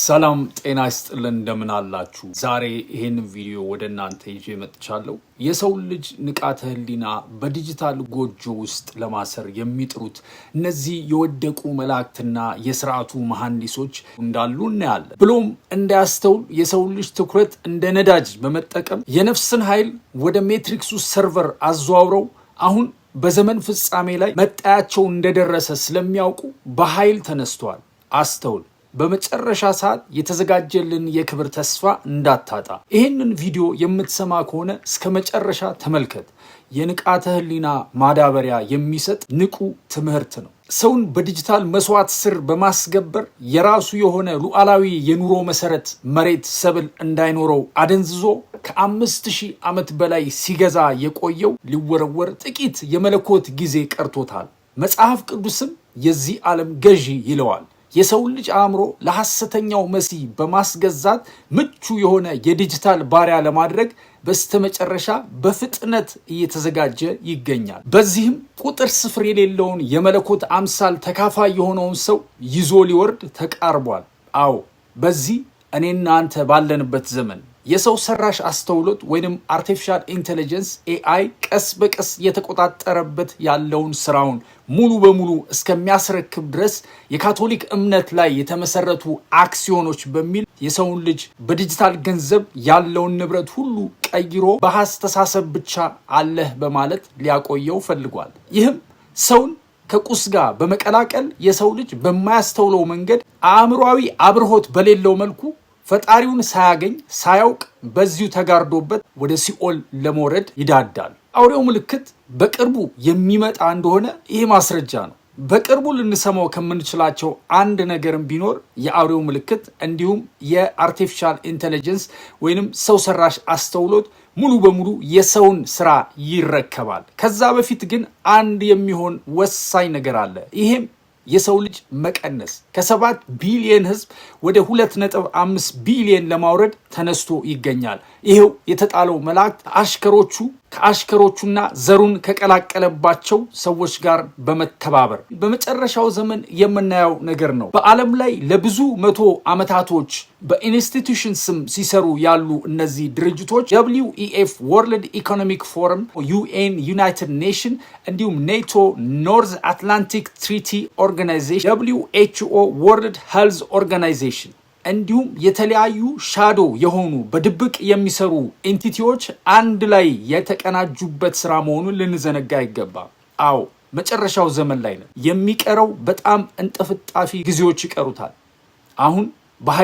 ሰላም ጤና ይስጥልን እንደምን አላችሁ። ዛሬ ይሄን ቪዲዮ ወደ እናንተ ይዤ መጥቻለሁ። የሰው ልጅ ንቃተ ህሊና በዲጂታል ጎጆ ውስጥ ለማሰር የሚጥሩት እነዚህ የወደቁ መላእክትና የስርዓቱ መሐንዲሶች እንዳሉ እናያለን። ብሎም እንዳያስተውል የሰው ልጅ ትኩረት እንደ ነዳጅ በመጠቀም የነፍስን ኃይል ወደ ሜትሪክሱ ሰርቨር አዘዋውረው አሁን በዘመን ፍጻሜ ላይ መጣያቸው እንደደረሰ ስለሚያውቁ በኃይል ተነስተዋል። አስተውል። በመጨረሻ ሰዓት የተዘጋጀልን የክብር ተስፋ እንዳታጣ። ይህንን ቪዲዮ የምትሰማ ከሆነ እስከ መጨረሻ ተመልከት። የንቃተ ህሊና ማዳበሪያ የሚሰጥ ንቁ ትምህርት ነው። ሰውን በዲጂታል መስዋዕት ስር በማስገበር የራሱ የሆነ ሉዓላዊ የኑሮ መሰረት መሬት ሰብል እንዳይኖረው አደንዝዞ ከ5000 ዓመት በላይ ሲገዛ የቆየው ሊወረወር ጥቂት የመለኮት ጊዜ ቀርቶታል። መጽሐፍ ቅዱስም የዚህ ዓለም ገዢ ይለዋል። የሰው ልጅ አእምሮ ለሐሰተኛው መሲህ በማስገዛት ምቹ የሆነ የዲጂታል ባሪያ ለማድረግ በስተመጨረሻ በፍጥነት እየተዘጋጀ ይገኛል። በዚህም ቁጥር ስፍር የሌለውን የመለኮት አምሳል ተካፋይ የሆነውን ሰው ይዞ ሊወርድ ተቃርቧል። አዎ፣ በዚህ እኔና አንተ ባለንበት ዘመን የሰው ሰራሽ አስተውሎት ወይንም አርቲፊሻል ኢንተለጀንስ ኤአይ ቀስ በቀስ የተቆጣጠረበት ያለውን ስራውን ሙሉ በሙሉ እስከሚያስረክብ ድረስ የካቶሊክ እምነት ላይ የተመሰረቱ አክሲዮኖች በሚል የሰውን ልጅ በዲጂታል ገንዘብ ያለውን ንብረት ሁሉ ቀይሮ በአስተሳሰብ ብቻ አለህ በማለት ሊያቆየው ፈልጓል። ይህም ሰውን ከቁስ ጋር በመቀላቀል የሰው ልጅ በማያስተውለው መንገድ አእምሯዊ አብርሆት በሌለው መልኩ ፈጣሪውን ሳያገኝ ሳያውቅ በዚሁ ተጋርዶበት ወደ ሲኦል ለመውረድ ይዳዳል። አውሬው ምልክት በቅርቡ የሚመጣ እንደሆነ ይህ ማስረጃ ነው። በቅርቡ ልንሰማው ከምንችላቸው አንድ ነገርም ቢኖር የአውሬው ምልክት እንዲሁም የአርቲፊሻል ኢንተለጀንስ ወይንም ሰው ሰራሽ አስተውሎት ሙሉ በሙሉ የሰውን ስራ ይረከባል። ከዛ በፊት ግን አንድ የሚሆን ወሳኝ ነገር አለ። ይሄም የሰው ልጅ መቀነስ ከ7 ቢሊዮን ህዝብ ወደ 2.5 ቢሊዮን ለማውረድ ተነስቶ ይገኛል። ይሄው የተጣለው መላእክት ከአሽከሮቹና ዘሩን ከቀላቀለባቸው ሰዎች ጋር በመተባበር በመጨረሻው ዘመን የምናየው ነገር ነው። በዓለም ላይ ለብዙ 100 ዓመታቶች በኢንስቲትዩሽን ስም ሲሰሩ ያሉ እነዚህ ድርጅቶች WEF ወርልድ ኢኮኖሚክ ፎረም፣ UN ዩናይትድ ኔሽን፣ እንዲሁም ኔቶ ኖርዝ አትላንቲክ ትሪቲ ኦርጋናይዜሽን፣ WHO ወርልድ ሄልዝ ኦርጋናይዜሽን እንዲሁም የተለያዩ ሻዶ የሆኑ በድብቅ የሚሰሩ ኤንቲቲዎች አንድ ላይ የተቀናጁበት ስራ መሆኑን ልንዘነጋ አይገባም። አዎ፣ መጨረሻው ዘመን ላይ ነን። የሚቀረው በጣም እንጥፍጣፊ ጊዜዎች ይቀሩታል። አሁን